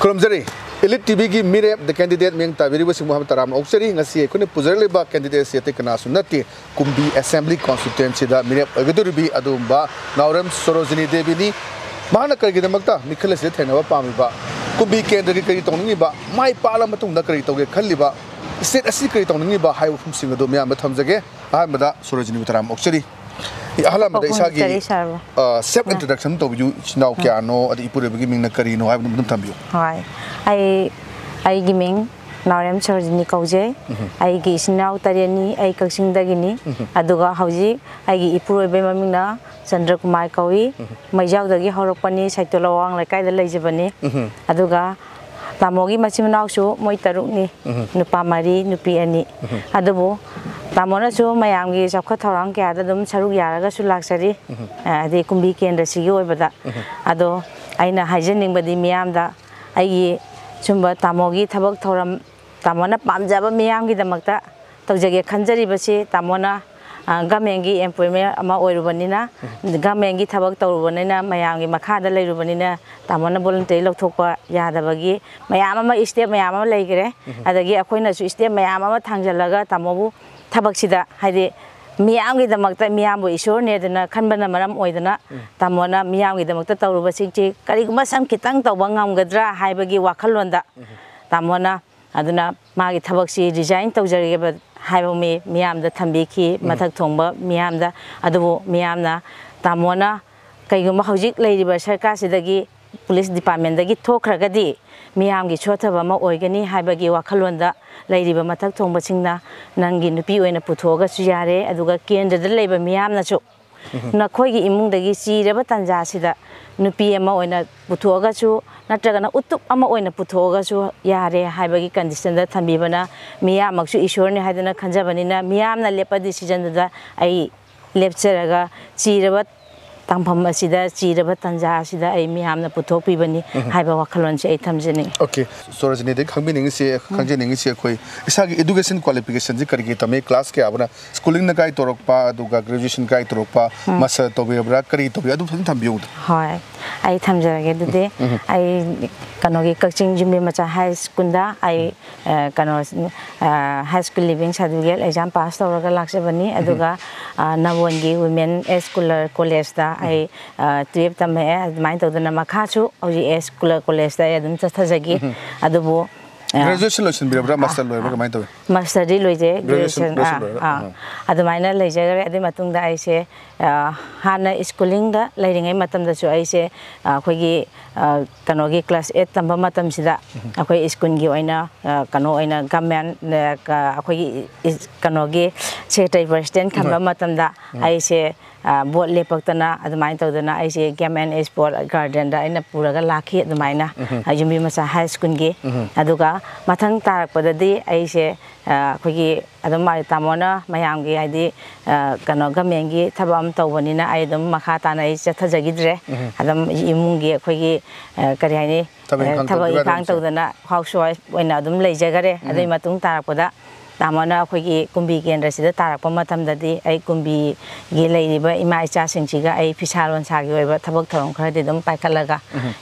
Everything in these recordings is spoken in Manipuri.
Kurumjari, ELITETV ki Meerep the candidate meng tabiri wasing Muhammad Taram Oksari ngasi kuni puzarli ba candidate siate kana sunati kumbi assembly constituency da Meerep agudurbi adumba Naorem Sorojini Devi ni mana kargi damakta mikhalas le thena ba pami ba kumbi kendra ki kari tongni ba mai pala matung da kari toge khalli ba state asi kari tongni ba hai ufum singa do myam thamjage ahmada Sorojini Taram Oksari Alam ada isagi self introduction to you now kya no adi ipure bagi ming na kari no ai dum thambiyo hai ai giming Naorem Sorojini kauje ai gi sinau tareni ai kaksing dagini aduga hauji ai gi ipure be maming na Chandra Kumar kawi maijau dagi horopani saitolawang laikai da leijabani aduga tamogi machimnau su moi taruk ni nupa mari nupi ani adubu Tamona su mayamgi sakha thorang kya da dum saruk yaraga su laksari ade kumbi kendra sigi oibada ado aina haijening badi miyam da ai chumba tamogi thabak thoram tamona pamjaba miyam gi damakta tawjage khanjari basi tamona gamengi employment ama oirubanina gamengi thabak tawrubanina mayamgi makha da leirubanina tamona voluntary lokthokpa yadabagi mayam ama step mayam ama leigre adagi akoina su step mayam ama thangjalaga tamobu Tabaksida hadi miyam gi damakta miyam bo isor ne dana khanbana maram oidana tamona miyam gi damakta tawruba singchi kariguma sam kitang tawba ngamgadra haibagi wakhalonda tamona aduna magi tabaksi resign tawjarige ba haibomi miyam da thambiki mathak thongba miyam da adubu miyam na tamona kaiguma hojik leiriba sarkar sidagi police department dagi thokragadi miyam gi chothaba ma oigani haibagi wakhalonda Lady Matak Tomba Singna, Nangin, Pio and a Putoga Sujare, Aduga Kien, the labor Miam Nacho. Nakogi imung the Gisi, Rebatanja Sida, Nupiamo and a Putoga Chu, Natragana Utup Ama in a Putoga Chu, Yare, Hibagi condition that Tambibana, Miamaksu Ishorni had in a Kanjabanina, Miamna Lepa decision that I left Seraga, Chirabat. Tampam asida chiraba tanja asida ai miyam na puthokpi bani haiba wakhalon se ai thamjeni okay Sorojini de khangbining se khangjening se khoi isagi education qualification ji kargi tame class ke abna schooling na kai torokpa aduga graduation kai torokpa masa tobe abra kari tobe adu thambiu hai ai thamjarage dude ai kanogi coaching jimbe macha high school da ai kano high school living certificate exam pass toraga laksabani aduga nawongi women school college da I 12 tame mind to the Namakachu or the school college there and Tasagi Adobo graduation master lawyer master Diluide graduation at the minor leisure at the Matunda I say Hana schooling the lighting a matam that I say Quigi Kanogi class 8 Tamba Matam Sida Aquay Iskungi Oina Kano in a Gaman Aquay is Kanogi Secretary President Tamba Matanda I say Boat Lepotana at the mind of the I say Gaman Sport Garden in a Puraga Laki at the mina Ajumi Masa High School Gay Aduga Matang Tarak for the day I say Quigi Adamai Tamona Mayangi ID Kanogamengi Tabam Tawanina Idam Makatana is Tazagidre Adam Imungi Quigi Kariani Tabai to the housewife when Adam Lejagare Adamatung Tarapoda Tamana Quigi Kumbi and Resida Tarapamatam that day I Kumbi Gilaiba in my chasing chiga I Pishalon Sagiva Tabok Credidum Pakalaga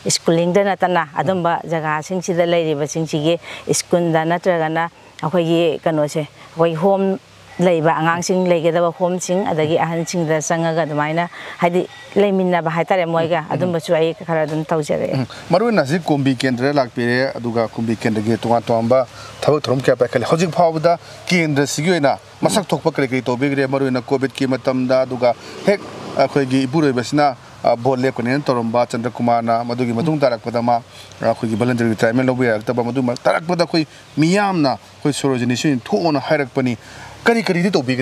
Schooling the Natana Adamba Zaga sing the lady but sing chigi Iskunda Natragana Aquay Canose Way home labor announcing like the home sing at the Ahansing the Sangaga the Mina had the Lamina Bahatare Moiga Adumba Karadun Taujere Maruna Zikumbi Kendra like Pere Aduga Kumbi Kendra to Atoamba Tabotrum Capacol Hojik Powder Key in the Siguena Masak Topakreto Bigre Maruna Kobit Kimatam da Duga Heck Akogi Buru Besna Bole Conan Toromba Chandra Kumana Madugi Madum Tarak Padama Rakugi Voluntary Retirement Lawyer Tabamaduma Tarak Padaki Miyamna which Sorojini two on a Harakpani Kari to big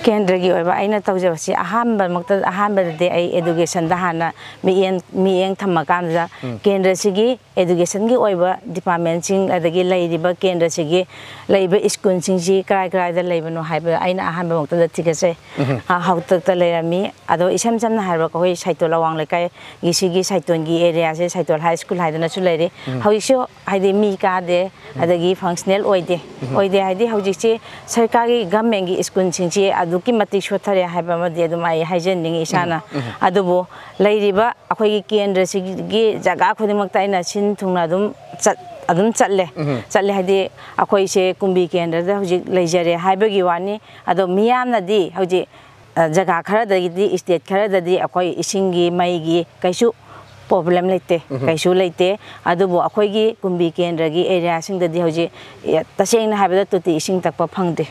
Kendra Aina Tausi, a hamber day education dahana, me and Tamakanza, Kendra Sigi, education gi over department sing at the lady but Kendra Sigi, labor is consing, cry the labor no hyper, Aina hamber to the tickets, how to tell me, although Isham Harako, Saitolawang like I Isigi Saitongi areas, Saitol High School, I don't know lady, how you show I de Mika there at the give functional oide, oide idea how you say, Sarkagi ꯑꯩꯈꯣꯏꯒꯤ ꯒꯃꯦꯟꯒꯤ ꯁ꯭ꯀꯨꯜꯁꯤꯡꯁꯤ ꯑꯗꯨꯛꯀꯤ ꯃꯇꯤꯛ ꯁꯣꯊꯔꯦ ꯍꯥꯏꯕ ꯑꯃꯗꯤ ꯑꯗꯨꯝ ꯑꯩ ꯍꯥꯏꯖꯅꯤꯡꯉꯤ ꯏꯁꯥꯅ ꯑꯗꯨꯕꯨ ꯂꯩꯔꯤꯕ ꯑꯩꯈꯣꯏꯒꯤ ꯀꯦꯟꯗ꯭ꯔꯁꯤꯒꯤ ꯖꯒꯥ ꯈꯨꯗꯤꯡꯃꯛꯇ ꯑꯩꯅ ꯁꯤꯟ ꯊꯨꯡꯅ ꯑꯗꯨꯝ ꯆꯠꯂꯦ ꯍꯥꯏꯗꯤ ꯑꯩꯈꯣꯏꯁꯦ ꯀꯨꯝꯕꯤ ꯀꯦꯟꯗ꯭ꯔꯗ ꯍꯧꯖꯤꯛ ꯂꯩꯖꯔꯦ ꯍꯥꯏꯕꯒꯤ ꯋꯥꯅꯤ ꯑꯗꯣ ꯃꯤꯌꯥꯝꯅꯗꯤ ꯍꯧꯖꯤꯛ ꯖꯒꯥ ꯈꯔꯗꯒꯤꯗꯤ ꯁ꯭ꯇꯦꯠ ꯈꯔꯗꯗꯤ ꯑꯩꯈꯣꯏ ꯏꯁꯤꯡꯒꯤ ꯃꯩꯒꯤ ꯀꯩꯁꯨ प्रॉब्लम लेते कैसु लेते अदुबो अखोइगी कुंबी केंद्रगी एरिया सिंगददी हौजी तसेंगना हाबदा तुति इसिंग तकपा फंगदे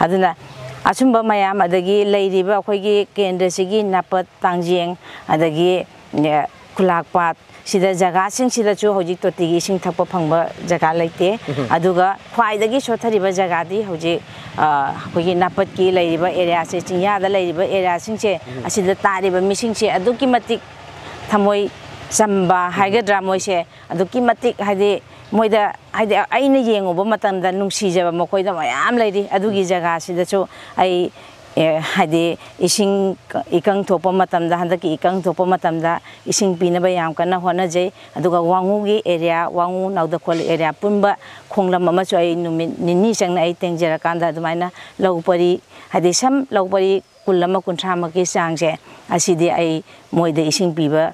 अदुना असुंबा मयाम अदगी लैरिबा अखोइगी केंद्रसिगी नापत तांगजेंग अदगी खुलाकपात सिदा जगह सिंग सिदाचु हौजी तोतिगी इसिंग तकपा फंगबा जगह लेते अदुगा ख्वाइदगी सोथरिबा जगहदी हौजी अखोइगी नापत की लैरिबा एरिया से चिंयादा लैरिबा एरिया सिंगसे असिदा तारिबा मिसिंगसे अदुकी मतिक थमोई चंबा हाइगद्रा मोइसे अदुकी मतिक हाइदे मोइदा हाइदे आइना येंगोबा मतंदा नुंसीजबा मकोइदा मयाम लैरि अदुगी जगह सिदाचो आई हाइदे इसिंग इकंग थोपा मतंदा हंदकी इकंग थोपा मतंदा इसिंग पिनबा याम कना होनाजे अदुगा वांगुगी एरिया वांगु नाउदखोल एरिया पुंबा खोंगलम अमचो आई नुमित निनी चंगना आई तेंजरा कांदा अदुमाइना लौपरी हाइदे सम लौपरी कुलमा कुंथ्रामकी चांगसे असिदि आई मोइदा इसिंग पिबा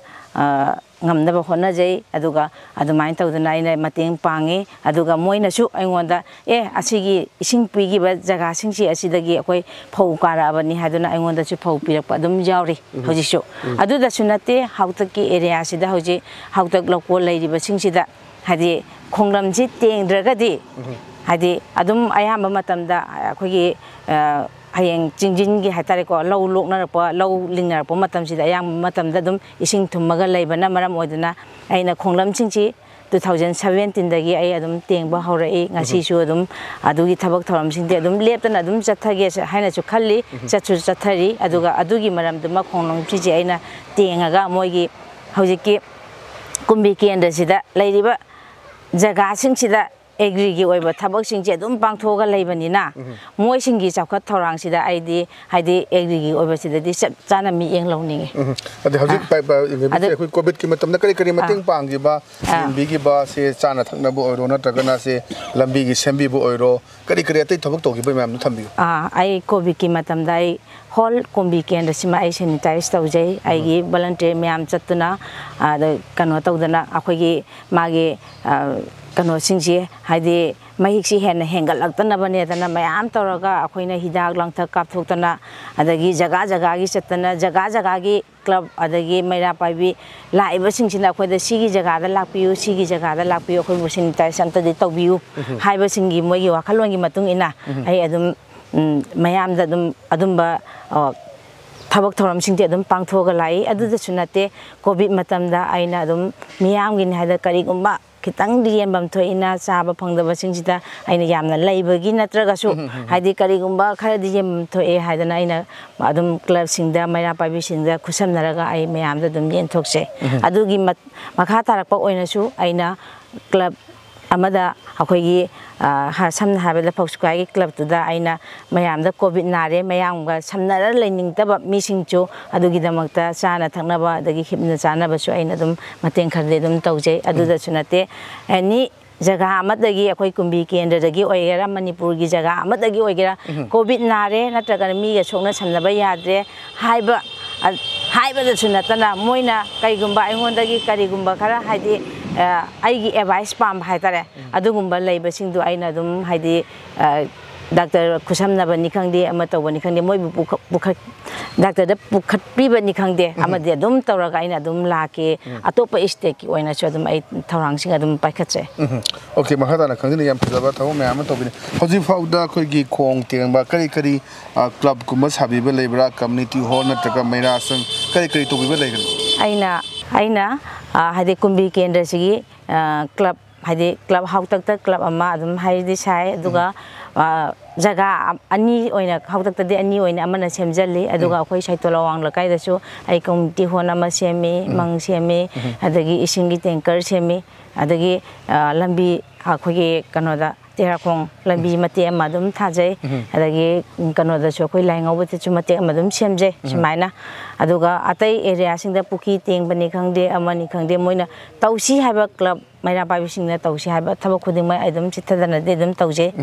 ngamnaba honajai aduga adumain tawdana aina mateng pangi aduga moinashu aingonda asigi ising pigi ba jaga singsi asidagi akoi phau karabani haduna aingonda chu phau pirakpa adum yauri hojisu aduda sunate hautaki area sida hoji hautak lokol lairiba singsida hadi khonglamji tengdragadi hadi adum ayamba matamda akogi hayeng jingjingi hatareko lau loknarapa lau lingnarapa matamsida ayang matamda dum ising thummaga leibana maram oiduna aina khonglam singchi 2017 dagi ai adum tengba haurai ngasi su adum adugi thabak thoram singde adum leptana adum chathage haina chu khalli chachu chathari aduga adugi maram dum khonglam siji aina tengaga moigi hojiki kumbi kendra sida leiriba jaga singchida एग्रीगी ओइबा थबक सिंचे अदुम पांगथोगा लेबनिना मोय सिंगी चाखत थौरांग सिदा आइदी हाइदी एग्रीगी ओइबा सिदादी चाना मी एंग लौनिंगे अदे हजिक पाइ कोविड की मतमना करी करी मतिंग पांगजिबा लंबीगी बा से चाना थकनाबो ओइरो नत्रगना से लंबीगी सेंबीबो ओइरो करी करी अतै थबक तोगिबा मैम थंबियो आई कोविड की मतमदा आई हॉल कुंबी केंद्र सिमा आई सैनिटाइज तौजै आइगी वॉलंटियर मैम चतुना कनो तौदना अखोगी मागे कनो सिंजी हाइदे महिक्सी हेन हेंगलक्तनबनेदना मयाम तौरगा अखोइना हिदाक लांथक कापथोक्तना अदगी जगह जगह की चतना जगह जगह की क्लब अदगी मैरा पाइबी लाइबा सिंगसिना अखोइदा सिगी जगहदा लाक्पियु सिगी जगहदा लाक्पियु अखोइ सैनिटाइज अंतदि तौबियु हाइबा सिंगी मोइगी वाखलोंगी मतुंग इना आई अदुम मयामदा अदुम्बा थबक थौरम सिंगते अदुम पांगथोगा लाई अदुदसु नते कोविड मतमदा आइना अदुम मियामगिन हाइदा करिगुम्बा खितंग दियेंबम थोइना चाबा फंगदबा सिंगसिदा आइना यामना लैबगी नत्रगासु हाइदि करिगुम्बा खरा दियेम थोए हाइदना आइना अदुम क्लब सिंगदा मैरा पाइबि सिंगदा खुसमनरगा आई मयामदा अदुम येंथोकसे अदुगी मखा तारकपा ओइनासु आइना club amada akhoi samna habela phoskai club tuda aina mayamda covid nare mayamga samnara lening taba missing chu adugi damakta chana thaknaba adagi khipna chana ba su aina dum mateng khade dum tawjai aduda sunate ani jaga amadagi akhoi kumbi kendra dagi oigera manipur gi jaga amadagi oigera covid nare natraga mi ga sokna samnaba yadre haiba haiba da sunatana moina kaigumba aingondagi karigumba khara haidi आईगी एडवाइस पाम हाइतारे अदुगुम्बा लैबसिंदु आइना दुम हाइदि डॉक्टर खुसमनबनि खंगदे अमा तौबनि खंगदे मोय बुखत डॉक्टर द पुखतपिबनि खंगदे अमादि अदुम तौरगा आइना अदुम लाके अतोप स्टेट की ओइना छ अदुम आइ थौरांसिंग अदुम पाइखतसे ओके महादाना खंगदे याम फजबा थौ मैम तौबिनि हजि फाउदा खोगी खोंग तेंबा करी करी क्लब कुमा साबिबा लेब्रा कम्युनिटी हॉल नत्रका मैरासन करी करी तौबिबा लेगन आइना हाइदे कुंबी केंद्र सिगी क्लब हाइदे क्लब हाउतक क्लब अमा अदुम हाइदे साइ अदुगा जगह अनि ओइना हाउतक दे अनि ओइना अमना सेमजल्ली अदुगा अखोइ साइतोला वांग लकाइदसु आइ कम्युनिटी हॉल अमा सेमे मंग सेमे अदगी इसिंगी टैंकर सेमे अदगी लंबी अखोइ कनोदा तेराखोंग लंबी मते अमा दुम थाजै अदगी कनोदसु अखोइ लाइंगौबते चु मते अमा दुम सेमजै सुमाइना अदुगा अतै एरिया सिंगदा पुखी तेंबनि खंगदे अमनि खंगदे मोइना तौसी हाइबा क्लब ꯃꯩꯔꯥ ꯄꯥꯏꯕꯤꯁꯤꯡꯅ ꯇꯧꯁꯤ ꯍꯥꯏꯕ ꯊꯕꯛ ꯈꯨꯗꯤꯡꯃꯛ ꯑꯩ ꯑꯗꯨꯝ ꯆꯤꯠꯊꯗꯅꯗꯤ ꯑꯗꯨꯝ ꯇꯧꯖꯩ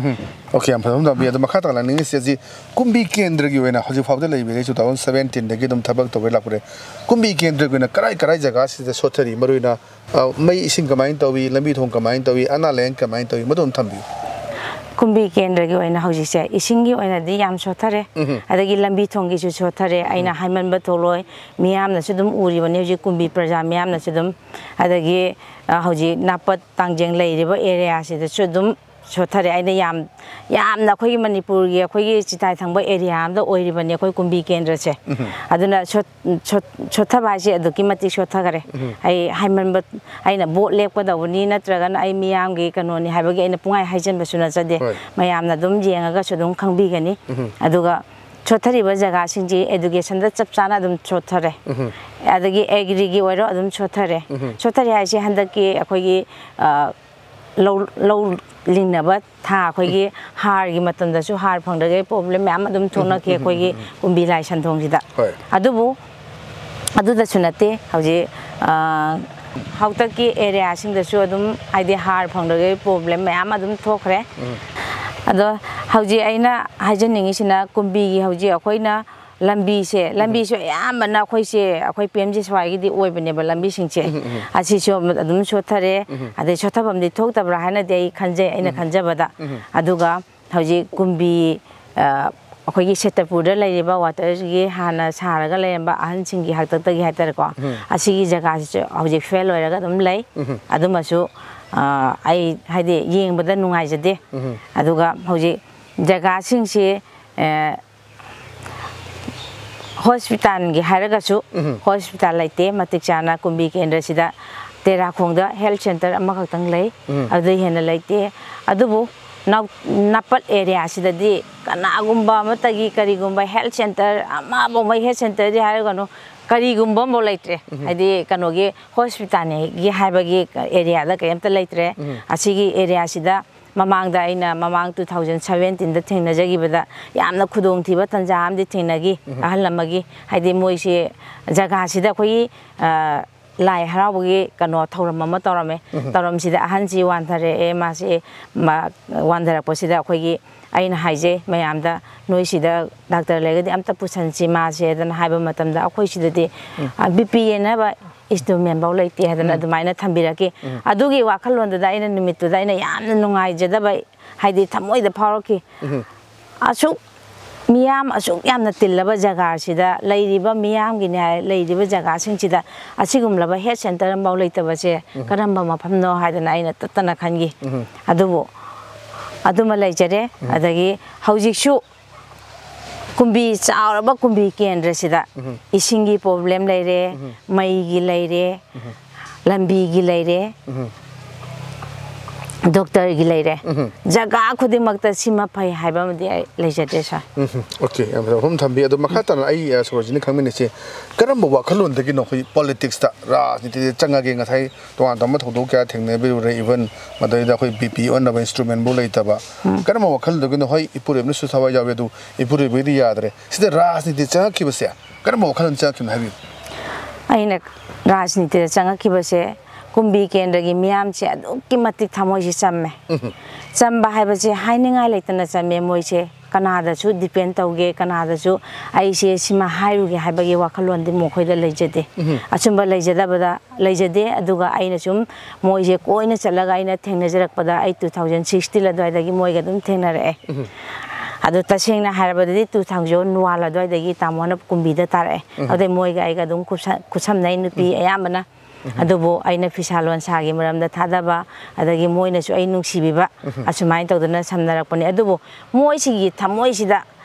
ꯑꯣꯀꯦ ꯌꯥꯝ ꯐꯖꯅ ꯇꯧꯕꯤ ꯑꯗꯣ ꯃꯈꯥ ꯇꯥꯅ ꯂꯥꯛꯅꯤꯡꯉꯤꯁꯤ ꯀꯨꯝꯕꯤ ꯀꯦꯟꯗ꯭ꯔꯒꯤ ꯑꯣꯏꯅ ꯍꯧꯖꯤꯛ ꯐꯥꯎꯗ ꯂꯩꯕꯤꯔꯦ 2017 ꯑꯗꯨꯝ ꯊꯕꯛ ꯇꯧꯕ ꯂꯥꯛꯄꯔꯦ ꯀꯨꯝꯕꯤ ꯀꯦꯟꯗ꯭ꯔꯒꯤ ꯑꯣꯏꯅ ꯀꯔꯥꯏ ꯖꯒꯥꯁꯤꯗ ꯁꯣꯊꯔꯤ ꯃꯔꯨꯑꯣꯏꯅ ꯃꯩ ꯏꯁꯤꯡ ꯀꯃꯥꯏꯅ ꯇꯧꯏ ꯂꯝꯕꯤ ꯊꯣꯡ ꯀꯃꯥꯏꯅ ꯇꯧꯏ ꯑꯅꯥ ꯂꯥꯌꯦꯡ ꯀꯃꯥꯏꯅ ꯇꯧꯏ ꯃꯗꯨꯝ ꯊꯝꯕꯤꯌꯨ ꯀꯨꯝꯕꯤ ꯀꯦꯟꯗ꯭ꯔꯒꯤ ꯑꯣꯏꯅ ꯍꯧꯖꯤꯛꯁꯦ ꯏꯁꯤꯡꯒꯤ ꯑꯣꯏꯅꯗꯤ ꯌꯥꯝ ꯁꯣꯊꯔꯦ ꯑꯗꯒꯤ ꯂꯝꯕꯤ ꯊꯣꯡꯒꯤꯁꯨ ꯁꯣꯊꯔꯦ ꯑꯩꯅ ꯍꯥꯏꯃꯟꯕ ꯊꯣꯛꯂꯣꯏ ꯃꯤꯌꯥꯝꯅꯁꯨ ꯑꯗꯨꯝ ꯎꯔꯤꯕꯅꯤ ꯍꯧꯖꯤꯛ ꯀꯨꯝꯕꯤ ꯄ꯭ꯔꯖꯥ ꯃꯤꯌꯥꯝꯅꯁꯨ ꯑꯗꯨꯝ ꯑꯗꯒꯤ ꯍꯧꯖꯤꯛ ꯅꯥꯄꯠ ꯇꯥꯡꯖꯦꯡ ꯂꯩꯔꯤꯕ ꯑꯦꯔꯤꯌꯥꯁꯤꯗꯁꯨ ꯑꯗꯨꯝ ꯁꯣꯊꯔꯦ ꯑꯩꯅ ꯌꯥꯝꯅ ꯑꯩꯈꯣꯏꯒꯤ ꯃꯅꯤꯄꯨꯔꯒꯤ ꯑꯩꯈꯣꯏꯒꯤ ꯆꯤꯇꯥꯏ ꯊꯪꯕ ꯑꯦꯔꯤꯌꯥ ꯑꯃꯗ ꯑꯣꯏꯔꯤꯕꯅꯤ ꯑꯩꯈꯣꯏ ꯀꯨꯝꯕꯤ ꯀꯦꯟꯗ꯭ꯔꯁꯦ ꯑꯗꯨꯅ ꯁꯣꯊꯕ ꯍꯥꯏꯁꯦ ꯑꯗꯨꯛꯀꯤ ꯃꯇꯤꯛ ꯁꯣꯊꯈꯔꯦ ꯑꯩ ꯍꯥꯏꯃꯟꯕ ꯑꯩꯅ ꯕꯣꯠ ꯂꯦꯞꯀꯗꯧꯕꯅꯤ ꯅꯠꯇ꯭ꯔꯒꯅ ꯑꯩ ꯃꯤꯌꯥꯝꯒꯤ ꯀꯩꯅꯣꯅꯤ ꯍꯥꯏꯕꯒꯤ ꯑꯩꯅ ꯄꯨꯡꯍꯥꯏ ꯍꯥꯏꯖꯟꯕꯁꯨ ꯅꯠꯆꯗꯦ ꯃꯌꯥꯝꯅ ꯑꯗꯨꯝ ꯌꯦꯡꯉꯒꯁꯨ ꯑꯗꯨꯝ ꯈꯪꯕꯤꯒꯅꯤ ꯑꯗꯨꯒ ꯁꯣꯊꯔꯤꯕ ꯖꯒꯥꯁꯤꯡꯁꯤ ꯑꯦꯗꯨꯀꯦꯁꯟꯗ ꯆꯞ ꯆꯥꯅ ꯑꯗꯨꯝ ꯁꯣꯊꯔꯦ ꯑꯗꯒꯤ ꯑꯦꯒ꯭ꯔꯤꯒꯤ ꯑꯣꯏꯔꯣ ꯑꯗꯨꯝ ꯁꯣꯊꯔꯦ ꯁꯣꯊꯔꯦ ꯍꯥꯏꯁꯦ ꯍꯟꯗꯛꯀꯤ ꯑꯩꯈꯣꯏꯒꯤ ꯂꯧ ꯂꯤꯡꯅꯕ ꯊꯥ ꯑꯩꯈꯣꯏꯒꯤ ꯍꯥꯔꯒꯤ ꯃꯇꯝꯗꯁꯨ ꯍꯥꯔ ꯐꯪꯗꯕꯒꯤ ꯄ꯭ꯔꯣꯕ꯭ꯂꯦꯝ ꯃꯌꯥꯝ ꯑꯗꯨꯝ ꯊꯣꯛꯅꯈꯤ ꯑꯩꯈꯣꯏꯒꯤ ꯀꯨꯝꯕꯤ ꯂꯥꯏ ꯁꯟꯊꯣꯡꯁꯤꯗ ꯑꯗꯨꯕꯨ ꯑꯗꯨꯗꯁꯨ ꯅꯠꯇꯦ ꯍꯧꯖꯤꯛ ꯍꯧꯇꯛꯀꯤ ꯑꯦꯔꯤꯌꯥꯁꯤꯡꯗꯁꯨ ꯑꯗꯨꯝ ꯍꯥꯏꯗꯤ ꯍꯥꯔ ꯐꯪꯗꯕꯒꯤ ꯄ꯭ꯔꯣꯕ꯭ꯂꯦꯝ ꯃꯌꯥꯝ ꯑꯗꯨꯝ ꯊꯣꯛꯈ꯭ꯔꯦ ꯑꯗꯣ ꯍꯧꯖꯤꯛ ꯑꯩꯅ ꯍꯥꯏꯖꯅꯤꯡꯉꯤꯁꯤꯅ ꯀꯨꯝꯕꯤꯒꯤ ꯍꯧꯖꯤꯛ ꯑꯩꯈꯣꯏꯅ ꯂꯝꯕꯤꯁꯨ ꯑꯌꯥꯝꯕꯅ ꯑꯩꯈꯣꯏ ꯄꯦꯝꯖꯤ ꯁ꯭ꯋꯥꯏꯒꯤꯗꯤ ꯑꯣꯏꯕꯅꯦꯕ ꯂꯝꯕꯤꯁꯤꯡꯁꯦ ꯑꯁꯤꯁꯨ ꯑꯗꯨꯝ ꯁꯣꯊꯔꯦ ꯑꯗꯩ ꯁꯣꯊꯐꯝꯗꯤ ꯊꯣꯛꯇꯕ꯭ꯔꯥ ꯍꯥꯏꯅꯗꯤ ꯑꯩ ꯈꯟꯖꯩ ꯑꯩꯅ ꯈꯟꯖꯕꯗ ꯑꯗꯨꯒ ꯍꯧꯖꯤꯛ ꯀꯨꯝꯕꯤ ꯑꯩꯈꯣꯏꯒꯤ ꯁꯦꯇꯄꯨꯔꯗ ꯂꯩꯔꯤꯕ ꯋꯥꯇꯔꯒꯤ ꯍꯥꯟꯅ ꯁꯥꯔꯒ ꯂꯩꯔꯝꯕ ꯑꯍꯟꯁꯤꯡꯒꯤ ꯍꯥꯛꯇꯛꯇꯒꯤ ꯍꯥꯏꯇꯥꯔꯦꯀꯣ ꯑꯁꯤꯒꯤ ꯖꯒꯥꯁꯤꯁꯨ ꯍꯧꯖꯤꯛ ꯐꯦꯜ ꯑꯣꯏꯔꯒ ꯑꯗꯨꯝ ꯂꯩ ꯑꯗꯨꯃꯁꯨ ꯑꯩ ꯍꯥꯏꯗꯤ ꯌꯦꯡꯕꯗ ꯅꯨꯡꯉꯥꯏꯖꯗꯦ ꯑꯗꯨꯒ ꯍꯧꯖꯤꯛ ꯖꯒꯥꯁꯤꯡꯁꯤ ꯍꯣꯁꯄꯤꯇꯥꯜꯒꯤ ꯍꯥꯏꯔꯒꯁꯨ ꯍꯣꯁꯄꯤꯇꯥꯜ ꯂꯩꯇꯦ ꯃꯇꯤꯛ ꯆꯥꯅ ꯀꯨꯝꯕꯤ ꯀꯦꯟꯗ꯭ꯔꯁꯤꯗ ꯇꯦꯔꯥꯈꯣꯡꯗ ꯍꯦꯜꯊ ꯁꯦꯟꯇꯔ ꯑꯃꯈꯛꯇꯪ ꯂꯩ ꯑꯗꯨꯗꯩ ꯍꯦꯟꯅ ꯂꯩꯇꯦ ꯑꯗꯨꯕꯨ ꯅꯥꯄꯠ ꯑꯦꯔꯤꯌꯥꯁꯤꯗꯗꯤ ꯀꯅꯥꯒꯨꯝꯕ ꯑꯃꯠꯇꯒꯤ ꯀꯔꯤꯒꯨꯝꯕ ꯍꯦꯜꯊ ꯁꯦꯟꯇꯔ ꯑꯃꯐꯥꯎꯕ ꯍꯦꯜꯊ ꯁꯦꯟꯇꯔꯗꯤ ꯍꯥꯏꯔꯒꯅꯨ ꯀꯔꯤꯒꯨꯝꯕ ꯑꯃꯐꯥꯎ ꯂꯩꯇ꯭ꯔꯦ ꯍꯥꯏꯗꯤ ꯀꯩꯅꯣꯒꯤ ꯍꯣꯁꯄꯤꯇꯥꯜꯒꯤ ꯍꯥꯏꯕꯒꯤ ꯑꯦꯔꯤꯌꯥꯗ ꯀꯩꯝꯇ ꯂꯩꯇ꯭ꯔꯦ ꯑꯁꯤꯒꯤ ꯑꯦꯔꯤꯌꯥꯁꯤꯗ ꯃꯃꯥꯡꯗ ꯑꯩꯅ ꯃꯃꯥꯡ 2017ꯗ ꯊꯦꯡꯅꯖꯈꯤꯕꯗ ꯌꯥꯝꯅ ꯈꯨꯗꯣꯡꯊꯤꯕ ꯇꯟꯖꯥ ꯑꯃꯗꯤ ꯊꯦꯡꯅꯈꯤ ꯑꯍꯜ ꯑꯃꯒꯤ ꯍꯥꯏꯗꯤ ꯃꯣꯏꯁꯤ ꯖꯒꯥꯁꯤꯗ ꯑꯩꯈꯣꯏꯒꯤ ꯂꯥꯏ ꯍꯔꯥꯎꯕꯒꯤ ꯀꯩꯅꯣ ꯊꯧꯔꯝ ꯑꯃ ꯇꯧꯔꯝꯃꯦ ꯇꯧꯔꯝꯁꯤꯗ ꯑꯍꯟꯁꯤ ꯋꯥꯟꯊꯔꯛꯑꯦ ꯃꯥꯁꯤ ꯋꯥꯟꯊꯔꯛꯄꯁꯤꯗ ꯑꯩꯈꯣꯏꯒꯤ ꯑꯩꯅ ꯍꯥꯏꯖꯩ ꯃꯌꯥꯝꯗ ꯅꯣꯏ ꯁꯤꯗ ꯗꯥꯛꯇꯔ ꯂꯩꯔꯒꯗꯤ ꯑꯝꯇ ꯄꯨꯁꯟꯁꯤ ꯃꯥꯁꯦꯗꯅ ꯍꯥꯏꯕ ꯃꯇꯝꯗ ꯑꯩꯈꯣꯏ ꯁꯤꯗꯗꯤ BP ꯌꯦꯟꯅꯕ instrument ꯂꯩꯇꯦ ꯍꯥꯏꯗꯅ ꯑꯗꯨꯃꯥꯏꯅ ꯊꯝꯕꯤꯔꯛꯀꯤ ꯑꯗꯨꯒꯤ ꯋꯥꯈꯜꯂꯣꯟꯗꯨꯗ ꯑꯩꯅ ꯅꯨꯃꯤꯠꯇꯨꯗ ꯑꯩꯅ ꯌꯥꯝꯅ ꯅꯨꯡꯉꯥꯏꯖꯗꯕ ꯍꯥꯏꯗꯤ ꯊꯃꯣꯏꯗ ꯐꯥꯎꯔꯛꯈꯤ ꯑꯁꯨꯛ ꯃꯤꯌꯥꯝ ꯑꯁꯨꯛ ꯌꯥꯝꯅ ꯇꯤꯜꯂꯕ ꯖꯒꯥꯁꯤꯗ ꯂꯩꯔꯤꯕ ꯃꯤꯌꯥꯝꯒꯤꯅꯦ ꯂꯩꯔꯤꯕ ꯖꯒꯥꯁꯤꯡꯁꯤꯗ ꯑꯁꯤꯒꯨꯝꯂꯕ ꯍꯦꯜꯊ ꯁꯦꯟꯇꯔ ꯑꯃꯐꯥꯎ ꯂꯩꯇꯕꯁꯦ ꯀꯔꯝꯕ ꯃꯐꯝꯅꯣ ꯍꯥꯏꯗꯅ ꯑꯩꯅ ꯇꯠꯇꯅ ꯈꯟꯈꯤ ꯑꯗꯨꯕꯨ ꯑꯗꯨꯃ ꯂꯩꯖꯔꯦ ꯑꯗꯒꯤ ꯍꯧꯖꯤꯛꯁꯨ ꯀꯨꯝꯕꯤ ꯆꯥꯎꯔꯕ ꯀꯨꯝꯕꯤ ꯀꯦꯟꯗ꯭ꯔꯁꯤꯗ ꯏꯁꯤꯡꯒꯤ ꯄ꯭ꯔꯣꯕ꯭ꯂꯦꯝ ꯂꯩꯔꯦ ꯃꯩꯒꯤ ꯂꯩꯔꯦ ꯂꯝꯕꯤꯒꯤ ꯂꯩꯔꯦ ꯗꯣꯛꯇꯔꯒꯤ ꯂꯩꯔꯦ ꯖꯒꯥ ꯈꯨꯗꯤꯡꯃꯛꯇ ꯁꯤꯃ ꯐꯩ ꯍꯥꯏꯕ ꯑꯃꯗꯤ ꯑꯩ ꯂꯩꯖꯗꯦ ꯁꯥꯔ ꯑꯣꯀꯦ ꯌꯥꯝ ꯐꯖꯅ ꯊꯝꯕꯤ ꯑꯗꯣ ꯃꯈꯥ ꯇꯥꯅ ꯑꯩ ꯁꯣꯔꯣꯖꯤꯅꯤ ꯈꯪꯃꯤꯟꯅꯁꯤ ꯀꯔꯝꯕ ꯋꯥꯈꯜꯂꯣꯟꯗꯒꯤꯅꯣ ꯑꯩꯈꯣꯏ ꯄꯣꯂꯤꯇꯤꯛꯁꯇ ꯔꯥꯖꯅꯤꯇꯤꯗ ꯆꯪꯉꯒꯦ ꯉꯁꯥꯏ ꯇꯣꯉꯥꯟ ꯇꯣꯉꯥꯟꯕ ꯊꯧꯗꯣꯛ ꯀꯌꯥ ꯊꯦꯡꯅꯕꯤꯔꯨꯔꯦ ꯏꯚꯟ ꯃꯗꯩꯗ ꯑꯩꯈꯣꯏ BP ꯑꯣꯟꯅꯕ ꯏꯟꯁꯇ꯭ꯔꯨꯃꯦꯟꯕꯨ ꯂꯩꯇꯕ ꯀꯔꯝꯕ ꯋꯥꯈꯜꯗꯒꯤꯅꯣ ꯍꯣꯏ ꯏꯄꯨꯔꯣꯏꯕꯅꯁꯨ ꯊꯋꯥꯏ ꯌꯥꯎꯏ ꯑꯗꯨ ꯏꯄꯨꯔꯣꯏꯕꯒꯤꯗꯤ ꯌꯥꯗ꯭ꯔꯦ ꯁꯤꯗ ꯔꯥꯖꯅꯤꯇꯤ ꯆꯪꯉꯛꯈꯤꯕꯁꯦ ꯀꯔꯝꯕ ꯋꯥꯈꯜꯂꯣꯟ ꯆꯪꯉꯛꯈꯤꯕꯅꯣ ꯍꯥꯏꯕꯤꯌꯨ ꯑꯩꯅ ꯔꯥꯖꯅꯤꯇꯤꯗ ꯆꯪꯉꯛꯈꯤꯕꯁꯦ ꯀꯨꯝꯕꯤ ꯀꯦꯟꯗ꯭ꯔꯒꯤ ꯃꯤꯌꯥꯝꯁꯦ ꯑꯗꯨꯛꯀꯤ ꯃꯇꯤꯛ ꯊꯃꯣꯏꯁꯤ ꯆꯝꯃꯦ ꯆꯝꯕ ꯍꯥꯏꯕꯁꯦ ꯍꯥꯏꯅꯤꯡꯉꯥꯏ ꯂꯩꯇꯅ ꯆꯝꯃꯦ ꯃꯣꯏꯁꯦ ꯀꯅꯥꯗꯁꯨ ꯗꯤꯄꯦꯟ ꯇꯧꯒꯦꯀꯅꯥꯗꯁꯨ ꯑꯩꯁꯦ ꯁꯤꯃ ꯍꯥꯏꯔꯨꯒꯦ ꯍꯥꯏꯕꯒꯤ ꯋꯥꯈꯜꯂꯣꯟꯗꯤ ꯃꯈꯣꯏꯗ ꯂꯩꯖꯗꯦ ꯑꯆꯨꯝꯕ ꯂꯩꯖꯗꯦ ꯑꯗꯨꯒ ꯑꯩꯅꯁꯨꯝ ꯃꯣꯏꯁꯦ ꯀꯣꯏꯅ ꯆꯠꯂꯒ ꯑꯩꯅ ꯊꯦꯡꯅꯖꯔꯛꯄꯗ ꯑꯩ 2016 ꯑꯗꯨꯋꯥꯏꯗꯒꯤ ꯃꯣꯏꯒ ꯑꯗꯨꯝ ꯊꯦꯡꯅꯔꯛꯑꯦ ꯑꯗꯨ तसेंना हारबदि 2001 अदुवाइदगी तामोना कुंबीदा तारे अदे मोइगा आइगा दुम कुसमनाइ नुपि अयामबना अदुबो आइना फिसालोन सागी मरमदा थादाबा अदगी मोइनासु आइ नुंसिबिबा असुमाइन तौदना समनरकपनि अदुबो मोइसिगी थमोइसिदा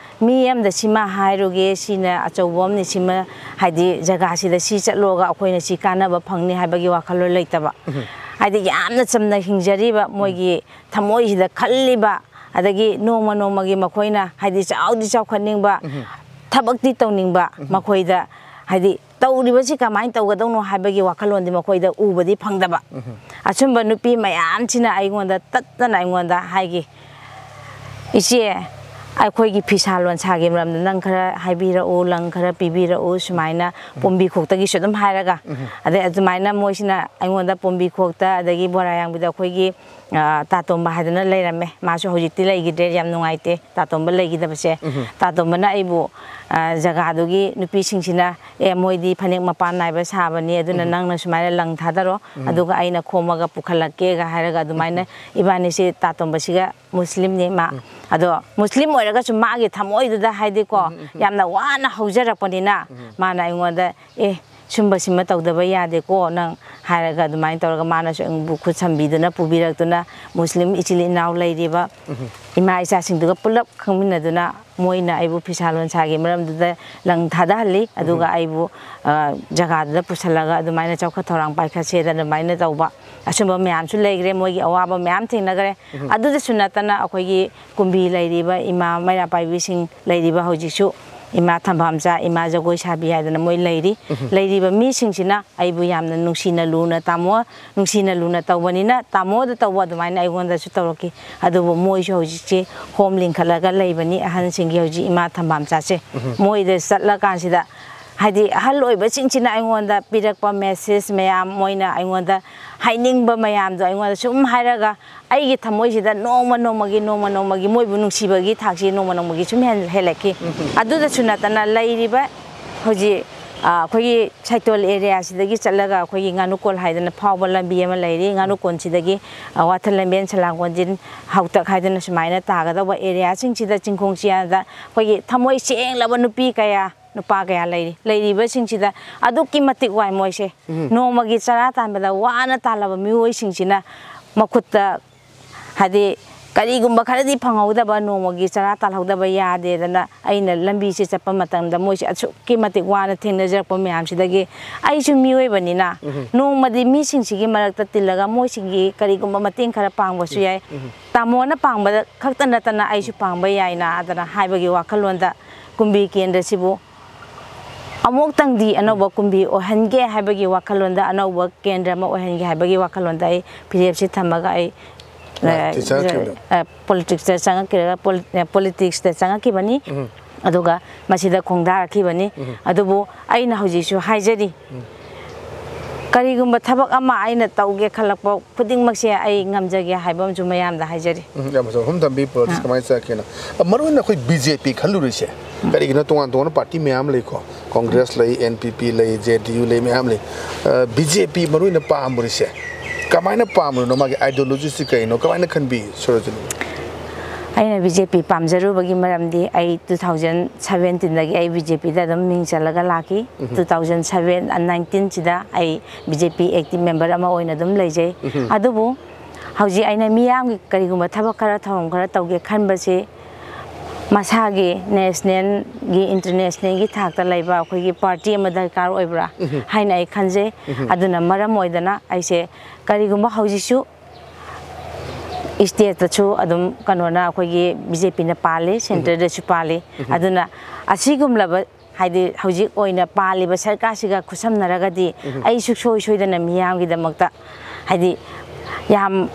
मी अमदा सिमा हाइरोगे सिना अचौबोमनि सिमा हाइदि जगासिदा सि चटलोगा अखोइना सि कानाबा फंगनि हाइबगी वाखलो लैतबा हाइदि यामना चमना हिंजरिबा मोइगी थमोइसिदा खल्लिबा अदगी नोमा नोमागी मखोइना हाइदि चाउदि चाउखनिंबा थबक्ति तौनिंबा मखोइदा हाइदि तौरिबसि कमाइन तौगदौनो हाइबगी वाखलोंदि मखोइदा उबदि फंगदबा अचुंबा नुपि मयामसिना आइगोंदा तत्तना आइगोंदा हाइगी इसे ꯑꯩꯈꯣꯏꯒꯤ ꯐꯤꯁꯥ ꯂꯣꯟꯁꯥꯒꯤ ꯃꯔꯝꯗ ꯅꯪ ꯈꯔ ꯍꯥꯏꯕꯤꯔꯛꯎ ꯂꯪ ꯈꯔ ꯄꯤꯕꯤꯔꯛꯎ ꯁꯨꯃꯥꯏꯅ ꯄꯣꯝꯕꯤ ꯈꯣꯛꯇꯒꯤꯁꯨ ꯑꯗꯨꯝ ꯍꯥꯏꯔꯒ ꯑꯗꯩ ꯑꯗꯨꯃꯥꯏꯅ ꯃꯣꯏꯁꯤꯅ ꯑꯩꯉꯣꯟꯗ ꯄꯣꯝꯕꯤ ꯈꯣꯛꯇ ꯑꯗꯒꯤ ꯕꯣꯔꯥꯌꯥꯡꯕꯤꯗ ꯑꯩꯈꯣꯏꯒꯤ ꯇꯥꯇꯣꯝꯕ ꯍꯥꯏꯗꯅ ꯂꯩꯔꯝꯃꯦ ꯃꯥꯁꯨ ꯍꯧꯖꯤꯛꯇꯤ ꯂꯩꯈꯤꯗ꯭ꯔꯦ ꯌꯥꯝ ꯅꯨꯡꯉꯥꯏꯇꯦ ꯇꯥꯇꯣꯝꯕ ꯂꯩꯈꯤꯗꯕꯁꯦ ꯇꯥꯇꯣꯝꯕꯅ ꯑꯩꯕꯨ ꯖꯒꯥꯗꯨꯒꯤ ꯅꯨꯄꯤꯁꯤꯡꯁꯤꯅ ꯃꯣꯏꯗꯤ ꯐꯅꯦꯛ ꯃꯄꯥꯟ ꯅꯥꯏꯕ ꯁꯥꯕꯅꯤ ꯑꯗꯨꯅ ꯅꯪꯅ ꯁꯨꯃꯥꯏꯅ ꯂꯪ ꯊꯥꯗꯔꯣ ꯑꯗꯨꯒ ꯑꯩꯅ ꯈꯣꯝꯃꯒ ꯄꯨꯈꯠꯂꯛꯀꯦꯒ ꯍꯥꯏꯔꯒ ꯑꯗꯨꯃꯥꯏꯅ 이반이시 따tom바시가 무슬림니 마 아도 무슬림 오이라가서 마게 담오이도다 하이디고 얌나 와나 하우자락번이나 마나 이거다 춤바시마 떠다봐 야되고 능 하라가 아두마인 떠라가 마나서 응부 구참비드나 부비락도나 무슬림 이칠리 나우 레이디바 이마 이사싱두가 뿔럽 강민나도나 모이나 아이부 피살론 사기 머람두다 랑 다다할리 아두가 아이부 자가다 부살라가 아두마이나 ꯆꯥꯎꯈꯠ ꯊꯧꯔꯥꯡ ꯄꯥꯏꯈꯠꯁꯦꯗꯅ ꯑꯗꯨꯃꯥꯏꯅ ꯇꯧꯕ ꯑꯁꯨꯝꯕ ꯃꯌꯥꯝꯁꯨ ꯂꯩꯈ꯭ꯔꯦ ꯃꯣꯏꯒꯤ ꯑꯋꯥꯕ ꯃꯌꯥꯝ ꯊꯦꯡꯅꯈ꯭ꯔꯦ ꯑꯗꯨꯗꯁꯨ ꯅꯠꯇꯅ ꯑꯩꯈꯣꯏꯒꯤ ꯀꯨꯝꯕꯤ ꯂꯩꯔꯤꯕ ꯏꯃꯥ ꯃꯩꯔꯥꯄꯥꯏꯕꯤꯁꯤꯡ ꯂꯩꯔꯤꯕ ꯍꯧꯖꯤꯛꯁꯨ ꯏꯃꯥ ꯊꯝꯕꯥꯝꯆꯥ ꯏꯃꯥ ꯖꯒꯣꯏ ꯁꯥꯕꯤ ꯍꯥꯏꯗꯅ ꯃꯣꯏ ꯂꯩꯔꯤꯕ ꯃꯤꯁꯤꯡꯁꯤꯅ ꯑꯩꯕꯨ ꯌꯥꯝꯅ ꯅꯨꯡꯁꯤꯅ ꯂꯨꯅ ꯇꯥꯃꯣ ꯅꯨꯡꯁꯤꯅ ꯂꯨꯅ ꯇꯧꯕꯅꯤꯅ ꯇꯥꯃꯣꯗ ꯇꯧꯕ ꯑꯗꯨꯃꯥꯏꯅ ꯑꯩꯉꯣꯟꯗꯁꯨ ꯇꯧꯔꯛꯈꯤ ꯑꯗꯨꯕꯨ ꯃꯣꯏꯁꯨ ꯍꯧꯖꯤꯛꯁꯦ ꯍꯣꯝ ꯂꯤꯡꯈꯠꯂꯒ ꯂꯩꯕꯅꯤ ꯑꯍꯟꯁꯤꯡꯒꯤ ꯍꯧꯖꯤꯛ ꯏꯃꯥ ꯊꯝꯕꯥꯝꯆꯥꯁꯦ ꯃꯣꯏꯗ ꯆꯠꯂꯀꯥꯟꯁꯤꯗ 하디 할 오이버싱치나 아이원다 비락바 메시지 매암 모이나 아이원다 하이닝바 매암도 아이원다 좀 하라가 아이기 타모이시다 노마노마기 모이부 눅시버기 탁시 노마노마기 좀 헬레키 아두다 추나타나 라이리바 호지 거기 차이톨 에리아시다기 잘라가 거기 가누콜 하이드나 파워벌란 비에만 라이리 가누콘치다기 와틀란벤 살랑원진 하우탁 하이드나 수마이나 타가다 와 에리아 싱치다 징콩치야다 거기 타모이 싱라바 누피 kaya nupa kaya lairi singchida aduki matik wai moise nomagi chara tanbada wana talaba mioi singchina makutta hadi karigumba kharadi phanghaudaba nomagi chara talhaudaba yade dana aina lambi se chappa matangda moise achuki matik wana thengnajarpa myam sidagi aisu mioi banina nomadi mi singchigi marakta tilaga moisingi karigumba mating khara pangbasu yai tamona pangba khaktana tana aisu pangba yaina adana haibagi wakhalonda kumbi kendra sibu amok tangdi anoba kumbi ohange haibagi wakhalonda anoba kendra ma ohange haibagi wakhalonda ai PFC thamaga ai politics ta changa kira politics ta changa ki bani aduga masida khongda ki bani adubu aina hojisu haijari karigumba thabak ama aina tauge khalakpa khudingmakse ai ngamjage haibam ju mayam da haijari yamaso hum tambi politics kamai sa kena maruna khoi BJP khalurise karigina tongan tongan party mayam leiko Congress lay NPP lay JDU lay mayam lay BJP maruna paamburise kamaina paamru no magi ideology si kaino kamaina khanbi Sorojini aina BJP pamjaru bagi maramdi ai 2017 dagi ai BJP da dam ming chalaga laki 2007 and 19 chida ai BJP active member ama oina dum leijai adubu hauji aina miyam gi kariguma thabak khara thawam khara tauge khanbase masagi national gi international gi thakta laiba khoi gi party ama darkar oibra haina ai khanje aduna maram oidana aise kariguma hauji su state tachu adum kanona khoi BJP na pale center da chu pale aduna asigum laba haidi hauji oina pale ba sarkar siga khusam naragadi ai suksoi soidana miyam gi damakta haidi yam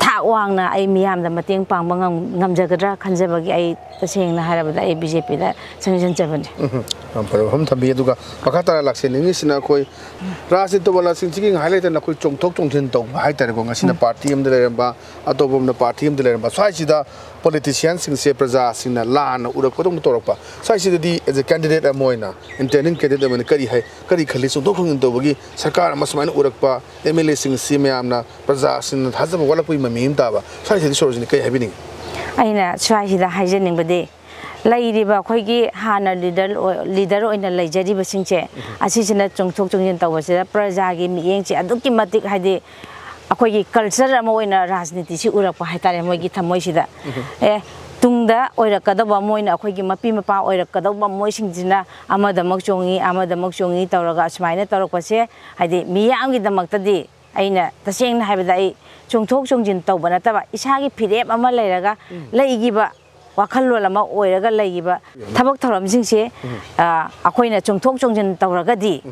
thak wangna ai miyam da mateng pangba ngamjagadra khanjabagi ai tasengna harabada ai BJP da sanction chabani hum thabi aduga pakhatara lakse ningi sina koi rajit wala singchi highlight na koi chongthok chongthin tong hai tar ko ngasina party am de ba atobom na party am de ba sai sida politicians sing se praja singna lan urak kodong torpa sai sida di as a candidate amoina intending candidate amene kari hai kari khali chongthok chongthin to bagi sarkar amasmaina urakpa MLA sing se myamna praja sing thajaba wala pui mamim ta ba sai sida Sorojini kai habini aina sai sida haijening bade lairiba khoigi hana leader oina leijariba singche asisina chongthok chongin tawasida prajagi miyengchi aduki matik haidi akoigi culture ama oina rajniti si urakpa haitare moigi thamoisida tungda oirakadaba moina akoigi mapi mapa oirakadaba moisingjina amadamak chongi tawraga asmaina tawrakpase haidi miyamgi damaktadi aina tasengna haibada ai chongthok chongjin tawbana taba isagi phirep ama leiraga leigiba wakhallo lama oiraga leigiba thabak thoramsingse akoina chongthok chongjin tawragadi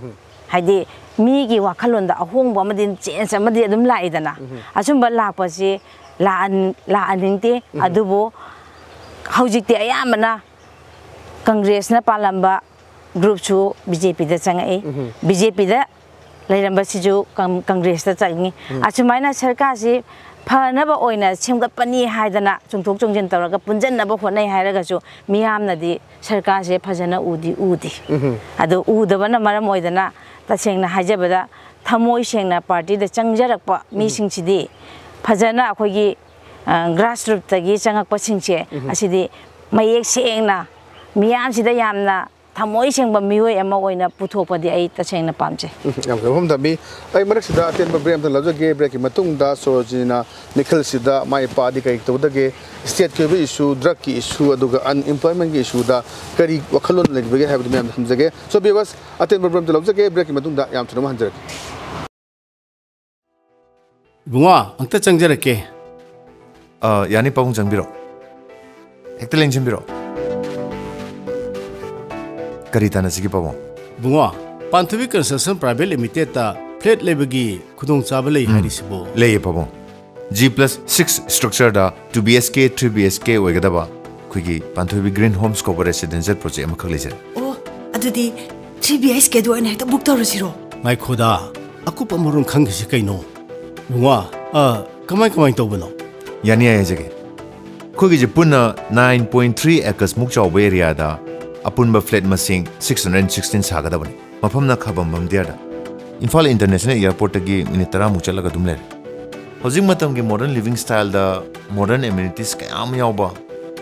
haidi migi wakhalonda ahongba amadin change amadi adum laidana asumba lakpase la aningte adubo hojikti ayamana Congress na palamba group chu BJP da changai BJP da lairamba si ju Congress da changi achumaina sarkar si phanaba oina semgapani haidana chungthok chungjin tawraga punjanna ba khonai hairaga chu miyamna di sarkar se phajana udi ado udabana maram oidana tasengna hajabada thamoi sengna party da changjarakpa mi singchidi phajana akhogi grassroots tagi changakpa singche asidi mayek sengna miyam sida yamna thamoi sengba mioi ama oina puthopadi ai tasengna pamche yam ko hom dabi ai marak sida aten ba brem la joge break matung da Sorojini nikhil sida mai pa di kai to dage state ke issue drug ki issue aduga unemployment ki issue da kari wakhalon lebege habdi mem hamjage so be bas aten ba brem la joge break matung da yam thuna hanjar bunga angta changjarake yani pawung changbiro hekta lengchimbiro kari tana sigi pawung bunga Panthavi Construction Private Limited ta flat lebagi khudong chabalei harisibo leye pawung G+6 structure da 2 BSK 3 BSK oigadaba kuigi Panthavi Green Homes Co residential project amakak lejer oh adudi 3 BSK do na ta book tawrasiro mai khoda akupa morung khangisi kaino bunga kamai tawbano yani ayajage kuigi je punna 9.3 acres muk chawba area da apunba flat masing 616 sagadabani mafamna khabam bamdiada Imphal International Airport gi minute 10 mu chalaga dumler hojing matam gi modern living style da modern amenities kayam yawba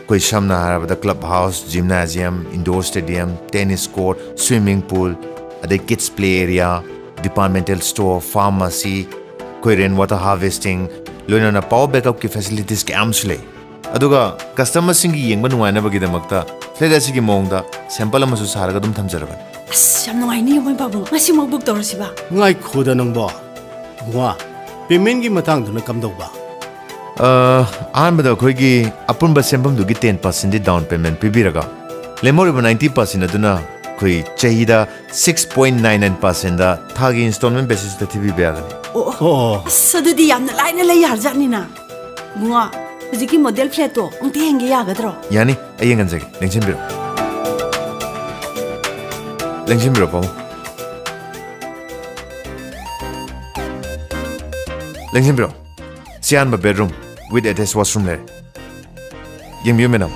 koi shamna harabada club house gymnasium indoor stadium tennis court swimming pool ade kids play area departmental store pharmacy koi rainwater harvesting loina na power backup ki facilities kayam sule aduga customer singi yengba nuaina bagi damakta flat asigi mongda sample amasu saraga dum thamjaraban yam nungai ni yomai babu ngasi mo book tawrasiba ngai khoda nangba bunga payment gi matang duna kamdauba anbada khoi gi apunba sembam du gi 10% di down payment pibiraga lemoriba 90% aduna khoi chahida 6.99% da thagi installment basis da tv beagani oh sadudi yamna laina lay harjanina bunga hujiki model flat to ungte henge yagadro yani ayengan jage lengchimbiro pawung lengchimbiro sian ba bedroom with attached washroom le yembiyo menam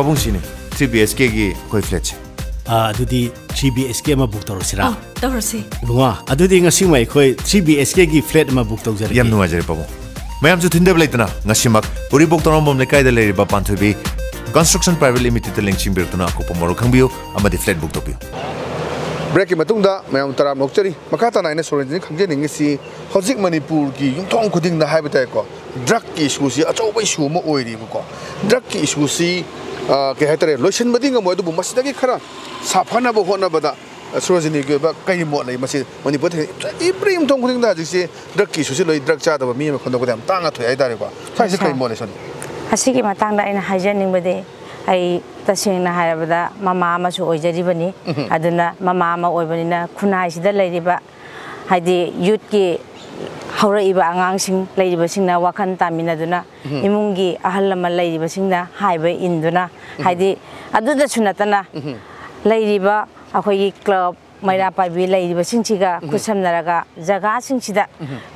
pawung sine 3 BSK gi koi flat adudi 3 BSK ma book tawrasira tawrasi bunga adudi ngasi mai khoi 3 BSK gi flat ma book tawjare yam nuwa jare pawung mayam ju thindab laitana ngasimak puri book tawram bom lekai da leriba Panthavi Construction Private Limited da lengching birtuna ko pomoro khangbiyo amadi flat book topiyo break matung da mayam taram nokchari makata naina Sorojini khangje ningisi hojik Manipur ki yungthong khuding na haibata ko drug ki issue si achaubai issue mo oiri ko drug ki issue si ke hatare lotion badinga modu masida ki khara safana bo hona bada Sorojini के बा कई मोड ले मसे मणिपुर इब्रीम तों खुदिंग दा जिसे ड्रग की सुसी लोई ड्रग चा दबा मी खंदो को तांगा थोय आइ दारे को साइसे कई मोड ले सन असिगी मतंगदा आइना हाइजेनिंग बदे ai tasengna harabada mama ama su oijaribani aduna mama ama oibani khunai sida leiriba haidi youth ki hauraiba angangsing leiriba singna wakhan tamina duna imungi ahallama leiriba singna haiba induna haidi aduda sunatana leiriba akhoi club maira pabi leiriba singchiga kusamnaraga jaga singchida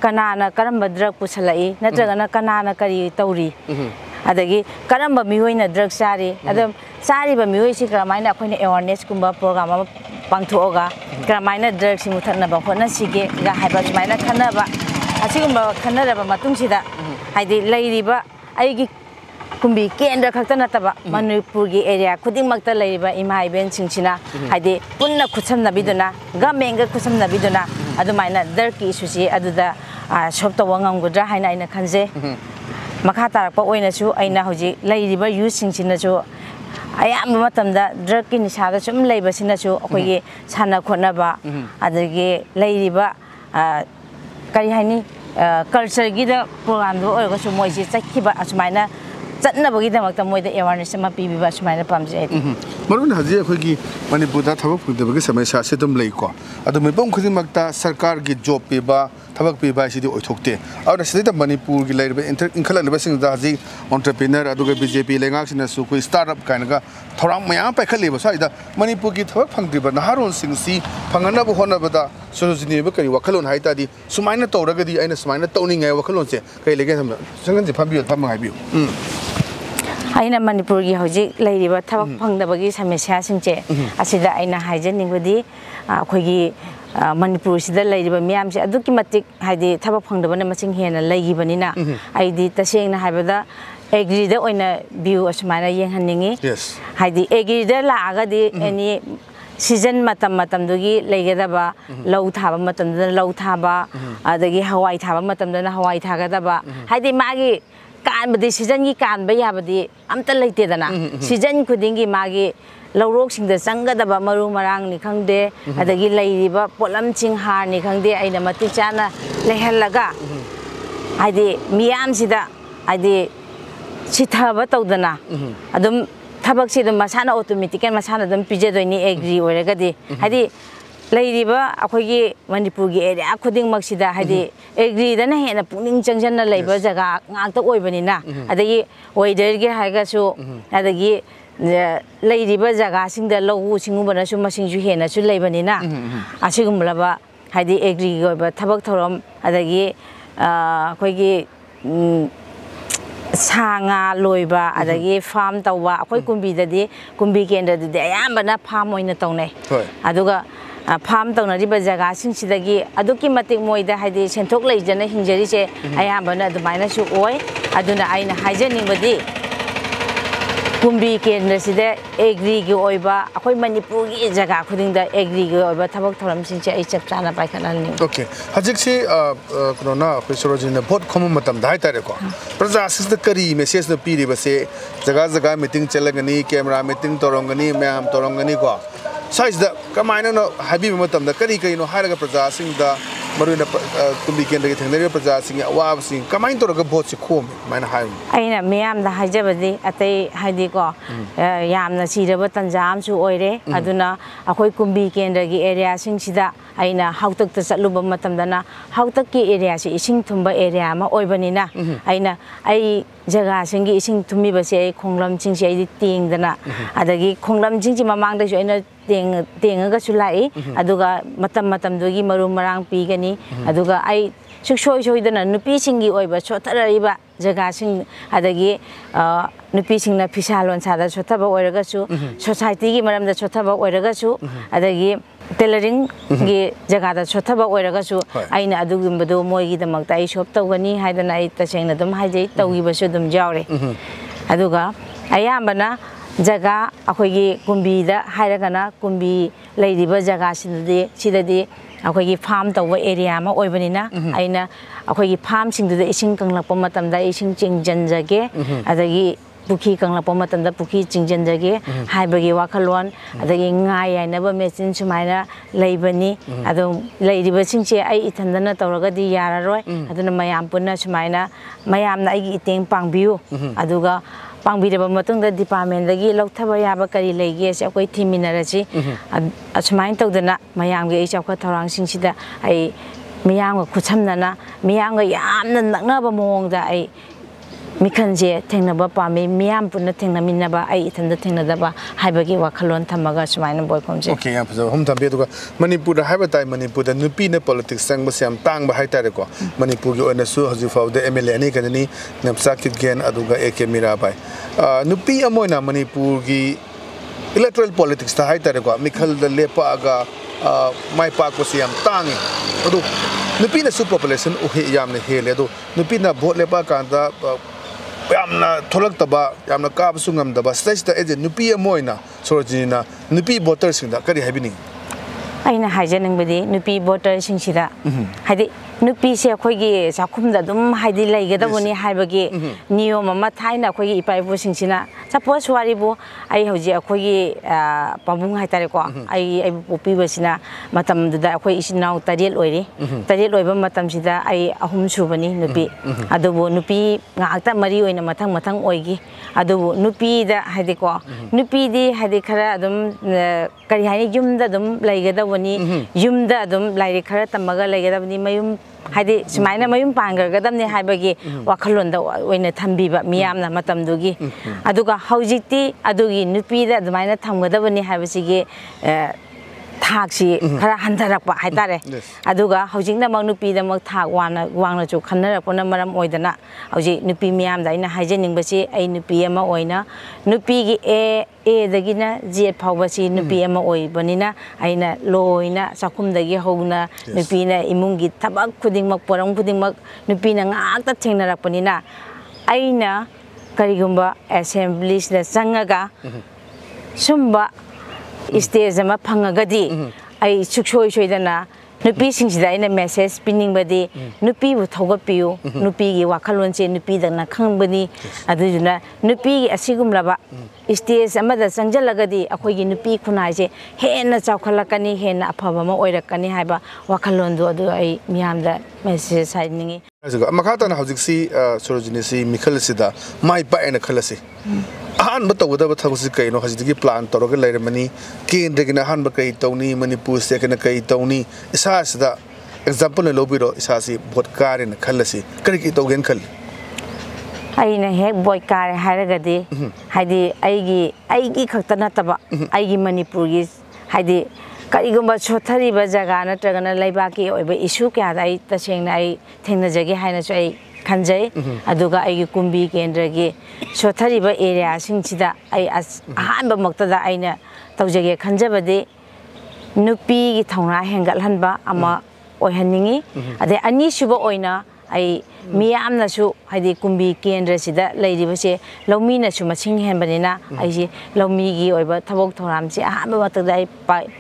kanana karamba drug pusalai natragana kanana kari tauri adagi karamba mihoina drug sari adam sari ba mihoi si kramaina akhoi awareness kumba program ama pangthoga kramaina drug si muthana ba hona sige ga haiba sumaina khana ba asigumba khana ba matungsida haidi leiriba aigi kumbi kendra khakta nataba Manipur gi area khuding makta leiriba ima iben singchina haidi punna khutsamna biduna gamenga khutsamna biduna adumaina drug ki issue si aduda shopta wangam gudra haina ina khanje makha tarakpa oina chu aina hoji leiriba youth singchina chu ayam matamda drug ki nisada chum leiba sina chu akhoi sana khona ba adagi leiriba kari haini culture gi da program do oiga chu moi ji chakhiba asmaina chatna bagi da makta moi da awareness ma pi ba asmaina pamje marun haji akhoi gi Manipur da thabak phudeba gi samesya se dum lei ko adu mepom khuding makta sarkar gi job pe ba thabak pe ba sidi oithokte aw na sidi Manipur gi leiriba inkhala ba sing da haji entrepreneur adu ga BJP lengak sina su ko startup kaina ga thorang maya pa khali ba sai da Manipur gi thabak phangdriba naharon sing si phangana ba hona ba da Sorojini ba kari wakhalon hai ta di sumaina tawraga di aina sumaina tawningai wakhalon se kai lege sam sangan je phambi pham ngai bi aina Manipur gi hoji leiriba thabak phangdabagi samesya singche asida aina haijaningwadi akhoi gi Manipur sida leiriba miyam se aduki matik haidi thabak phangdabana masing hena leigibani na aidi tasengna haibada agri da oina view asmana yenghaningi haidi agri da laaga di any season matam dugi leigedaba lau thaba matam da lau thaba adagi hawai thaba matam da hawai thagadaba haidi magi kan badi season gi kan ba yabadi amta leite dana season kudingi magi laurok singda sangadaba maru marang ni khangde adagi leiriba polam ching har ni khangde aina mati chana lehallaga haidi miyam sida haidi sithaba tawdana adum thabak si dum masana automatic masana dum pije doini agree oiragadi haidi leiriba akhoi gi Manipur gi area khuding maksida haidi agree dana hena puning changjanna leiba jaga ngakta oibani na adagi weather gi haiga su adagi leiriba jaga singda logu singubana su masing ju hena su leibani na asigumlaba haidi agree gi oiba thabak thorom adagi akhoi gi sanga loiba adagi farm tawa akhoi kumbi dadi kumbi kendra dadi ayambana farm oina tawnai aduga farm tawnariba jaga singsidagi aduki matik moida haidi senthok leijana hingjari se ayambana adumaina su oi aduna aina haijaningbadi kumbi kendra sida agri gi oiba akhoi Manipur gi jaga khudingda agri gi oiba thabak thoram singche ai chap chana paikhanalni okay hajik se corona Sorojini vote khom matam dai tare ko praja sida kari message na piri ba se jaga meeting chalagani camera meeting torongani mayam torongani ko size da kamaina no habi matam da kari no haraga praja singda maruna kumbi kendra gi thangnari praja sing wa sing kamain toraga vote se khom maina hai aina miyam da hajabadi atai haidi ko yamna siraba tanjam su oire aduna akhoi kumbi kendra gi area sing sida aina hautak ta chatluba matam dana hautak ki area se ising thumba area ma oibani na aina ai jaga singi ising thumi ba se khonglam ching se ai ting dana adagi khonglam ching ji mamang da su aina teng ga su lai aduga matam dugi maru marang pi gani aduga ai suksoi dana nupi singi oiba chotarariba jaga sing adagi nupi singna phisalon sada chothaba oiraga su society gi maram da chothaba oiraga su adagi tailoring gi jaga da chothaba oiraga su aina adugimbado moi gi damakta ai shop tawgani haidana ai tasengna dum haijai tawgi basu dum jawre aduga ayambana jaga akhoi gi kumbi da hairagana kumbi leiriba jaga sidadi akhoi gi farm tawa area ma oibani na aina akhoi gi farm sing du ising kanglakpa matam da ising chingjanjage adagi puki kangla poma tanda puki cingjenjage hai bagi wakalon adagi ngai ai naba machine sumaina leibani ado leidiba singche ai ithandana tawraga di yararoi aduna mayam punna sumaina mayamna ai iteng pangbiu aduga pangbiraba matungda department dagi lauthaba yaba kari leige se akoi thiminarasi asmain tawdana mayamge ai chawkha thorang singsida ai miyamga khuchamnana miyamga yamna naknaba mongda ai Mikanje tengnaba pami miyam punna tengnaminaba ai ithanda tengnadaba haibagi wakhalon thamaga sumaina boikomje okay ya phaja hum thambe duga Manipur da haiba tai Manipur da nupi na politics sang basam tang ba haitare ko Manipur gi oina su haji fau de MLA ani kanani namsa kit gen aduga AK Meerep bai nupi amoina Manipur gi electoral politics ta haitare ko mikhal da lepa aga mai pa ko siam tang adu nupi na su population o he yamne hele adu nupi na vote lepa kanda yamna tholak taba yamna kaab sungam daba stage da eje nupi amoina Sorojini na nupi voters sinda kari habini aina haijaning badi nupi voters singsida hadi nupi se khoigi sakhumda dum haidi laigada boni haibagi niyom ama thaina khoigi ipaibu singsina suppose waribu ai hoji khoigi pabung haitare ko ai popi basina matam duda khoi isinau tariel oiri tariel oiba matam sida ai ahum subani nupi adubu nupi ngakta mari oina mathang mathang oigi adubu nupi da haidi ko nupi di haidi khara dum kari haini yumda dum laigada boni yumda dum lairi khara tamaga laigada boni mayum hadi sumaina mayum pangargadamni haibagi wakhalonda oina thambiba miyamna matamdugi aduga haujikti adugi nupida dumaina thamgadabani haibasigi thaksi khara handarakpa haitare aduga haujikna mag nupida mag thak wangna chu khannarakpona maram oidana hauji nupi miyamda ina haijaningbasi ai nupi ama oina nupigi e dagina jet phawbasi nupi ama oibanina aina loina sakhumdagi hogna nupina imungi thabak khudingmak poram khudingmak nupina ngakta thengnarakpanina aina karigumba assemblies la sangaga sumba stage ama phangagadi ai suksoi soidana nupi singsida ina message pinning badi nupi bu thoga piu nupi gi wakhalon che nupi dana khangbani adujuna nupi gi asigumlaba stage amada sangjallagadi akhoi gi nupi khunai che hena chawkhalakani hena afaba ma oirakani haiba wakhalon do adu ai miyamda message sainingi azuga makata na hojiksi Sorojini si mikhal sida mai pa ena khalasi han ba tawda ba thagusi kaino hajidigi plan toroga leiramani kendrigina han ba kai tawni Manipur se kana kai tawni isa sida example lo biro isa si vote kare na khalasi kari ki tawgen khal aina hek boy kare haragadi haidi aigi khaktana taba aigi Manipur gi haidi karigumba chothari ba jaga na tragana laibaki oiba issue kya dai tasengna ai thengna jagi haina so ai khanjai aduga ai kumbi kendragi chothari ba area singchida ai ahan ba maktada aina tawjage khanjabade nupi gi thongna hengal hanba ama oihaningi ade ani suba oina ai miyamna su haidi kumbi kendra sida leiribase lawmina su maching henbanina ai si lawmi gi oiba thabok thoram si ahan ba maktada ai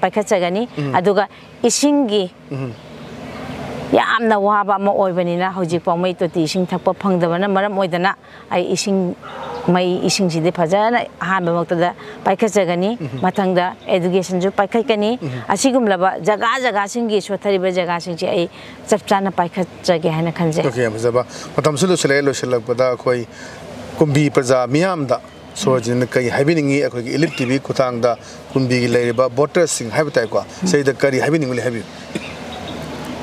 paikachagani aduga isingi yamna waba ma oibanina hojik pamai to ti sing thakpa phangdabana maram oidana ai ising mai ising side phajana han bamakta paikachagani mathangda education ju paikhaikani asigumlaba jaga singi sothariba jaga singchi ai chapchana paikachage hana khanje okay mazaba matam sulu sele selakpada khoi kumbi praja miyamda Sorojini kai habiningi akhoi ELITETV kuthangda kumbi gi leiriba voters sing haibatai ko seida kari habiningi habi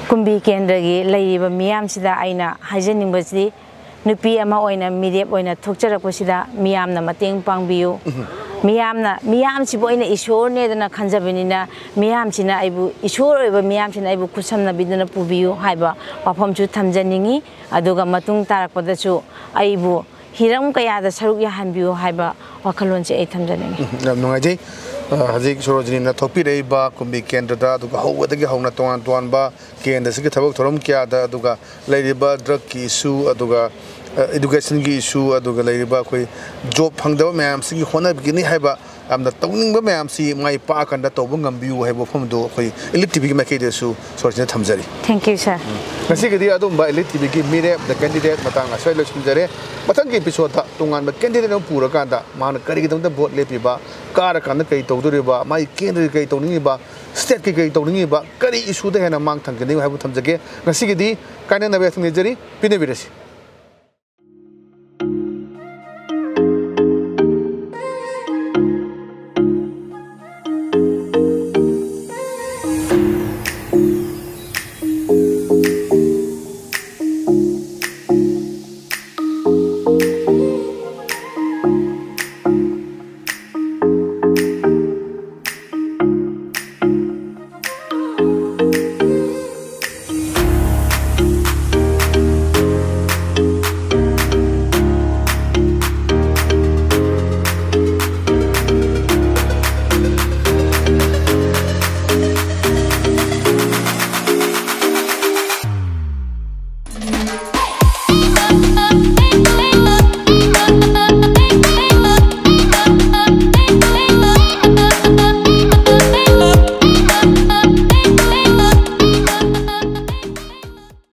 kumbi kendragi leiriba miyam sida aina hajaningbasi nupi ama oina Meerep oina thokcharakosida miyamna mateng pangbiu miyam sibo oina ishor ne dana khanjabinina miyam sina aibu ishor oiba miyam sina aibu kusamna bidana pubiu haiba wafam chu thamjaningi aduga matung tarakpada chu aibu hiram kaya da saruk yahanbiu haiba wakhalon che ai thamjaningi nam nungai Hazik Sorojini na thopi reiba kumbi kendra da duga hawdagi hawna toan ba kendra sigi thabak thorom kya da duga leiriba drug ki issue aduga education की issue aduga leiriba khoi job phangdaba mayam sigi hona bigini haiba amna tawning ba mayam si mai pa kan da tobu ngambiu haibo phomdo khoi ELITETV ki makai desu sorjina thamjari. Thank you sir. Ngasi gidi adum ba ELITETV ki Meerep the candidate matang asai lo chimjare matang ki episode ta tungan ba candidate no pura kan da man kari gidam da vote lepi ba kar kan kai tawduri ba mai kendri kai tawning ba state ki kai tawning ba kari issue da hena mang thang kini haibo thamjage ngasi gidi kaina na ba thang jari pine birasi.